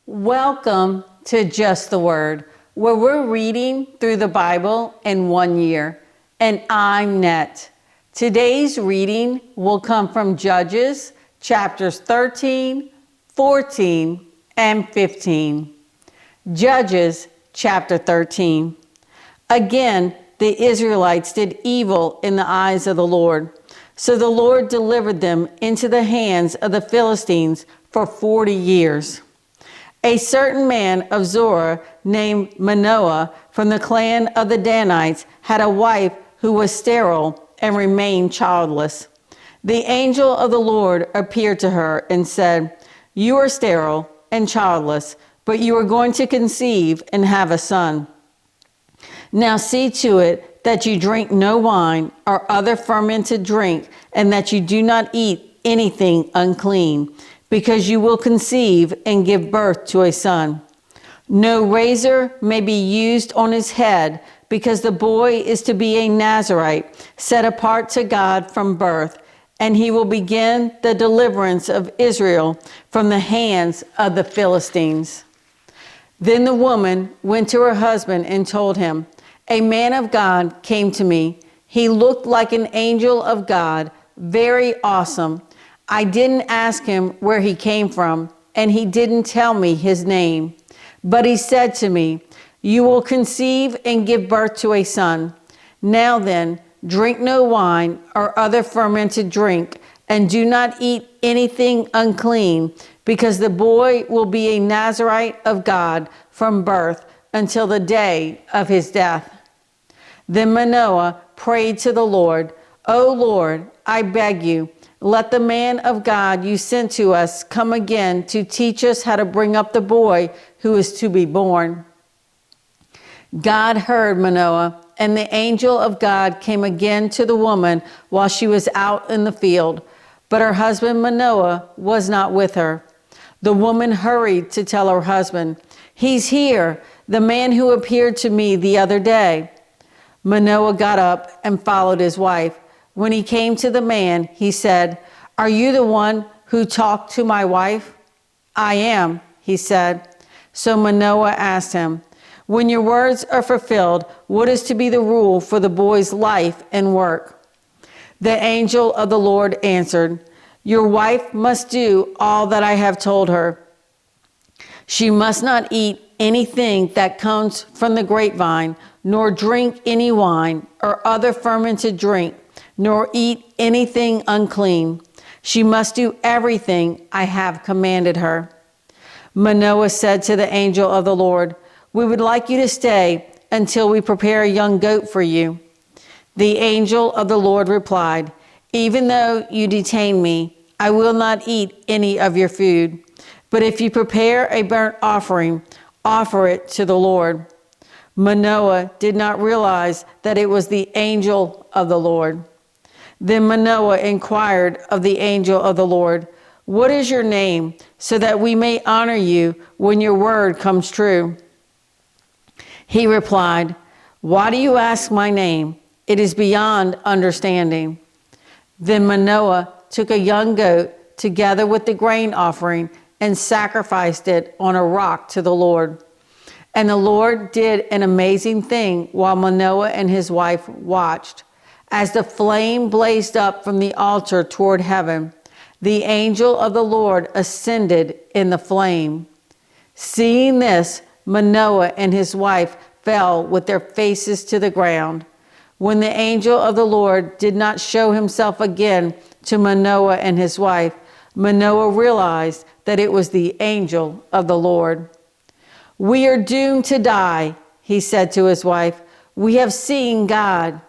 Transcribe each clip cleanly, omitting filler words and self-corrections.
Welcome to Just the Word, where we're reading through the Bible in 1 year. And I'm Net. Today's reading will come from Judges chapters 13, 14, and 15. Judges chapter 13. Again, the Israelites did evil in the eyes of the Lord. So the Lord delivered them into the hands of the Philistines for 40 years. A certain man of Zorah named Manoah from the clan of the Danites had a wife who was sterile and remained childless. The angel of the Lord appeared to her and said, "You are sterile and childless, but you are going to conceive and have a son. Now see to it that you drink no wine or other fermented drink, and that you do not eat anything unclean, because you will conceive and give birth to a son. No razor may be used on his head, because the boy is to be a Nazirite, set apart to God from birth, and he will begin the deliverance of Israel from the hands of the Philistines." Then the woman went to her husband and told him, "A man of God came to me. He looked like an angel of God, very awesome. I didn't ask him where he came from, and he didn't tell me his name. But he said to me, 'You will conceive and give birth to a son. Now then, drink no wine or other fermented drink, and do not eat anything unclean, because the boy will be a Nazirite of God from birth until the day of his death.' Then Manoah prayed to the Lord, 'O Lord, I beg you, let the man of God you sent to us come again to teach us how to bring up the boy who is to be born.' God heard Manoah, and the angel of God came again to the woman while she was out in the field, but her husband Manoah was not with her. The woman hurried to tell her husband, 'He's here, the man who appeared to me the other day.' Manoah got up and followed his wife. When he came to the man, he said, 'Are you the one who talked to my wife?' 'I am,' he said. So Manoah asked him, 'When your words are fulfilled, what is to be the rule for the boy's life and work?' The angel of the Lord answered, 'Your wife must do all that I have told her. She must not eat anything that comes from the grapevine, nor drink any wine or other fermented drink, nor eat anything unclean. She must do everything I have commanded her.' Manoah said to the angel of the Lord, 'We would like you to stay until we prepare a young goat for you.' The angel of the Lord replied, 'Even though you detain me, I will not eat any of your food. But if you prepare a burnt offering, offer it to the Lord.' Manoah did not realize that it was the angel of the Lord. Then Manoah inquired of the angel of the Lord, 'What is your name, so that we may honor you when your word comes true?' He replied, 'Why do you ask my name? It is beyond understanding.' Then Manoah took a young goat together with the grain offering and sacrificed it on a rock to the Lord. And the Lord did an amazing thing while Manoah and his wife watched. As the flame blazed up from the altar toward heaven, the angel of the Lord ascended in the flame. Seeing this, Manoah and his wife fell with their faces to the ground. When the angel of the Lord did not show himself again to Manoah and his wife, Manoah realized that it was the angel of the Lord. 'We are doomed to die,' he said to his wife. 'We have seen God.'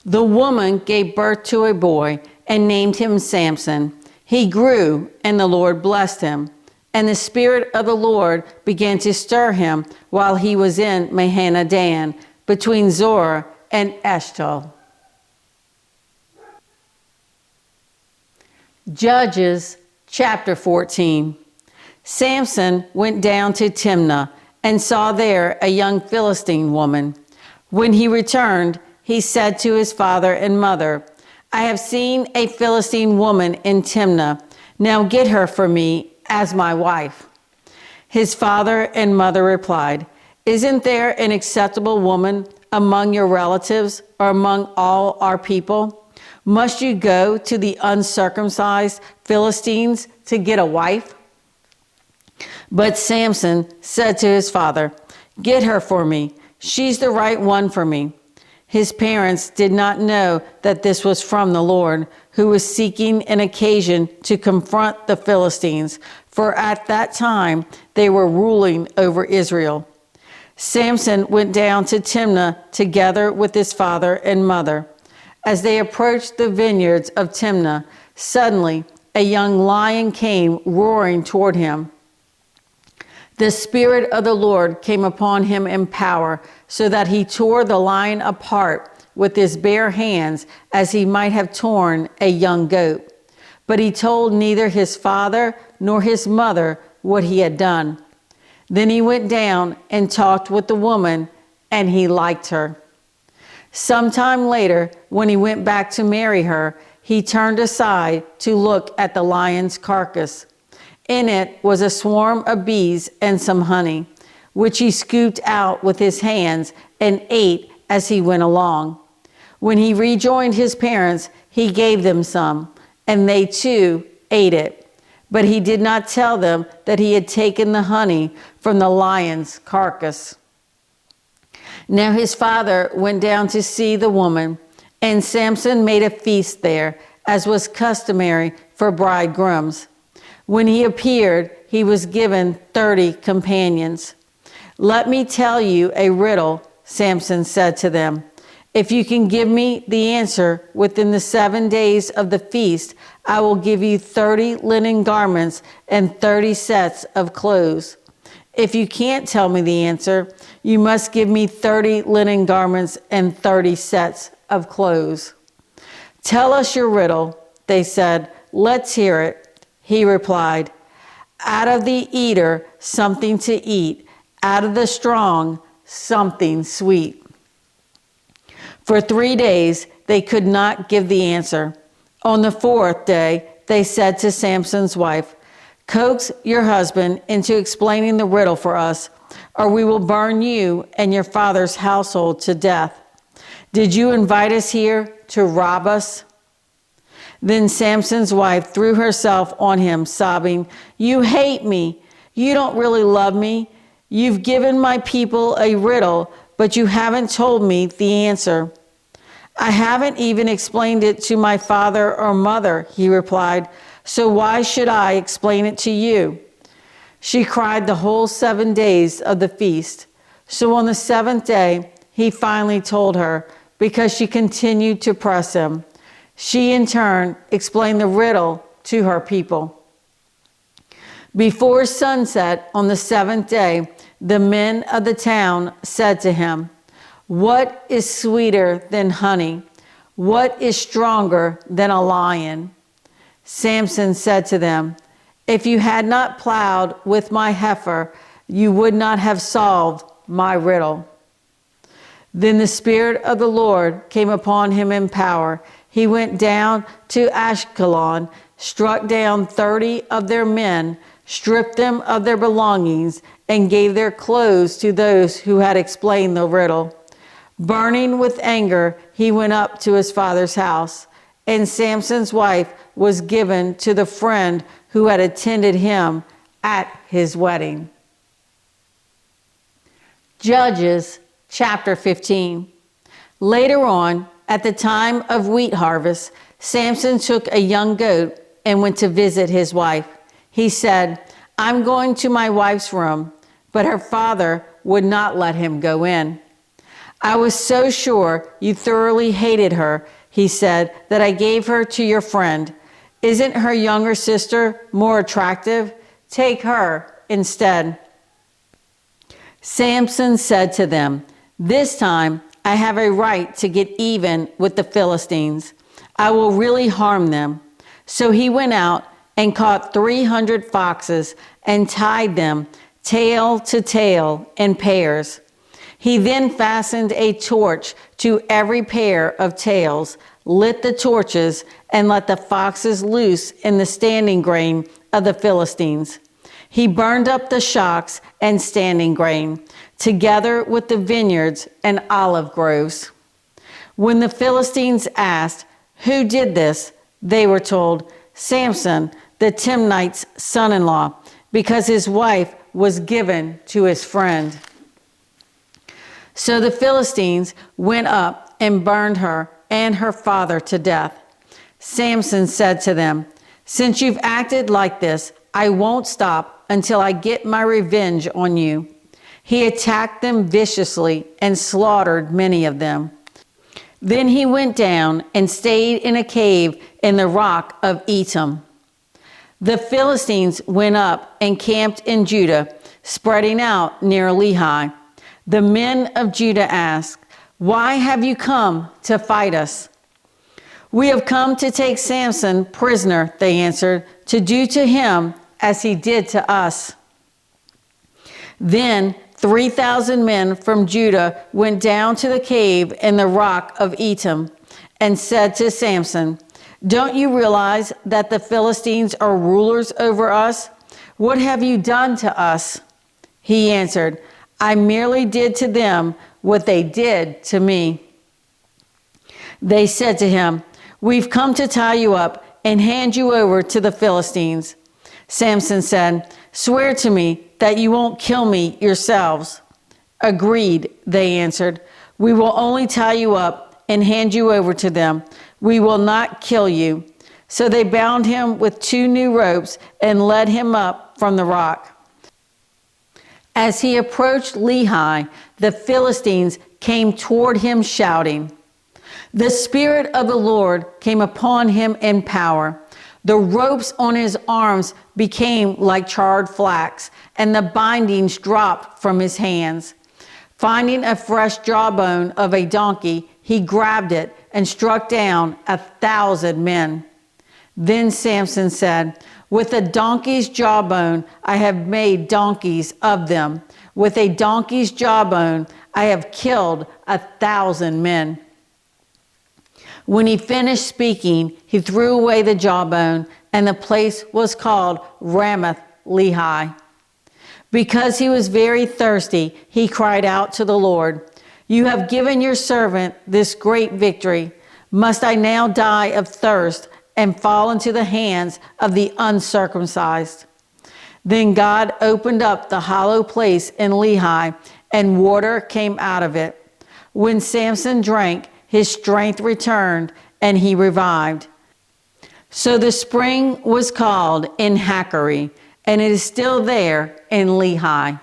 The woman gave birth to a boy and named him Samson. He grew, and the Lord blessed him. And the Spirit of the Lord began to stir him while he was in Mahaneh-dan, between Zorah and Eshtaol." Judges chapter 14. Samson went down to Timnah and saw there a young Philistine woman. When he returned, he said to his father and mother, "I have seen a Philistine woman in Timnah. Now get her for me as my wife." His father and mother replied, "Isn't there an acceptable woman among your relatives or among all our people? Must you go to the uncircumcised Philistines to get a wife?" But Samson said to his father, "Get her for me. She's the right one for me." His parents did not know that this was from the Lord, who was seeking an occasion to confront the Philistines, for at that time they were ruling over Israel. Samson went down to Timnah together with his father and mother. As they approached the vineyards of Timnah, suddenly a young lion came roaring toward him. The Spirit of the Lord came upon him in power, so that he tore the lion apart with his bare hands as he might have torn a young goat. But he told neither his father nor his mother what he had done. Then he went down and talked with the woman, and he liked her. Sometime later, when he went back to marry her, he turned aside to look at the lion's carcass. In it was a swarm of bees and some honey, which he scooped out with his hands and ate as he went along. When he rejoined his parents, he gave them some, and they too ate it. But he did not tell them that he had taken the honey from the lion's carcass. Now his father went down to see the woman, and Samson made a feast there, as was customary for bridegrooms. When he appeared, he was given 30 companions. "Let me tell you a riddle," Samson said to them. "If you can give me the answer within the 7 days of the feast, I will give you 30 linen garments and 30 sets of clothes. If you can't tell me the answer, you must give me 30 linen garments and 30 sets of clothes." "Tell us your riddle," they said. "Let's hear it." He replied, "Out of the eater, something to eat. Out of the strong, something sweet." For 3 days, they could not give the answer. On the 4th day, they said to Samson's wife, "Coax your husband into explaining the riddle for us, or we will burn you and your father's household to death. Did you invite us here to rob us?" Then Samson's wife threw herself on him, sobbing, "You hate me. You don't really love me. You've given my people a riddle, but you haven't told me the answer." "I haven't even explained it to my father or mother," he replied, "so why should I explain it to you?" She cried the whole 7 days of the feast. So on the 7th day, he finally told her, because she continued to press him. She, in turn, explained the riddle to her people. Before sunset on the 7th day, the men of the town said to him, "What is sweeter than honey? What is stronger than a lion?" Samson said to them, "If you had not plowed with my heifer, you would not have solved my riddle." Then the Spirit of the Lord came upon him in power. He went down to Ashkelon, struck down 30 of their men, stripped them of their belongings, and gave their clothes to those who had explained the riddle. Burning with anger, he went up to his father's house, and Samson's wife was given to the friend who had attended him at his wedding. Judges chapter 15. Later on, at the time of wheat harvest, Samson took a young goat and went to visit his wife. He said, "I'm going to my wife's room," but her father would not let him go in. "I was so sure you thoroughly hated her," he said, "that I gave her to your friend. Isn't her younger sister more attractive? Take her instead." Samson said to them, "This time I have a right to get even with the Philistines. I will really harm them." So he went out and caught 300 foxes and tied them tail to tail in pairs. He then fastened a torch to every pair of tails, lit the torches, and let the foxes loose in the standing grain of the Philistines. He burned up the shocks and standing grain, together with the vineyards and olive groves. When the Philistines asked, "Who did this?" they were told, "Samson, the Timnite's son-in-law, because his wife was given to his friend." So the Philistines went up and burned her and her father to death. Samson said to them, "Since you've acted like this, I won't stop until I get my revenge on you." He attacked them viciously and slaughtered many of them. Then he went down and stayed in a cave in the rock of Etam. The Philistines went up and camped in Judah, spreading out near Lehi. The men of Judah asked, "Why have you come to fight us?" "We have come to take Samson prisoner," they answered, "to do to him as he did to us." Then 3,000 men from Judah went down to the cave in the rock of Etam and said to Samson, "Don't you realize that the Philistines are rulers over us? What have you done to us?" He answered, "I merely did to them what they did to me." They said to him, "We've come to tie you up and hand you over to the Philistines." Samson said, "Swear to me that you won't kill me yourselves." "Agreed," they answered. "We will only tie you up and hand you over to them. We will not kill you." So they bound him with 2 new ropes and led him up from the rock. As he approached Lehi, the Philistines came toward him shouting. The Spirit of the Lord came upon him in power. The ropes on his arms became like charred flax, and the bindings dropped from his hands. Finding a fresh jawbone of a donkey, he grabbed it and struck down 1,000 men. Then Samson said, "With a donkey's jawbone, I have made donkeys of them. With a donkey's jawbone, I have killed 1,000 men." When he finished speaking, he threw away the jawbone, and the place was called Ramath Lehi. Because he was very thirsty, he cried out to the Lord, "You have given your servant this great victory. Must I now die of thirst and fall into the hands of the uncircumcised?" Then God opened up the hollow place in Lehi, and water came out of it. When Samson drank, his strength returned, and he revived. So the spring was called En Hakkore, and it is still there in Lehi.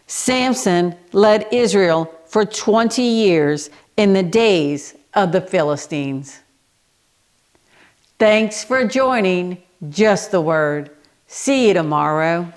Samson led Israel for 20 years in the days of the Philistines. Thanks for joining Just the Word. See you tomorrow.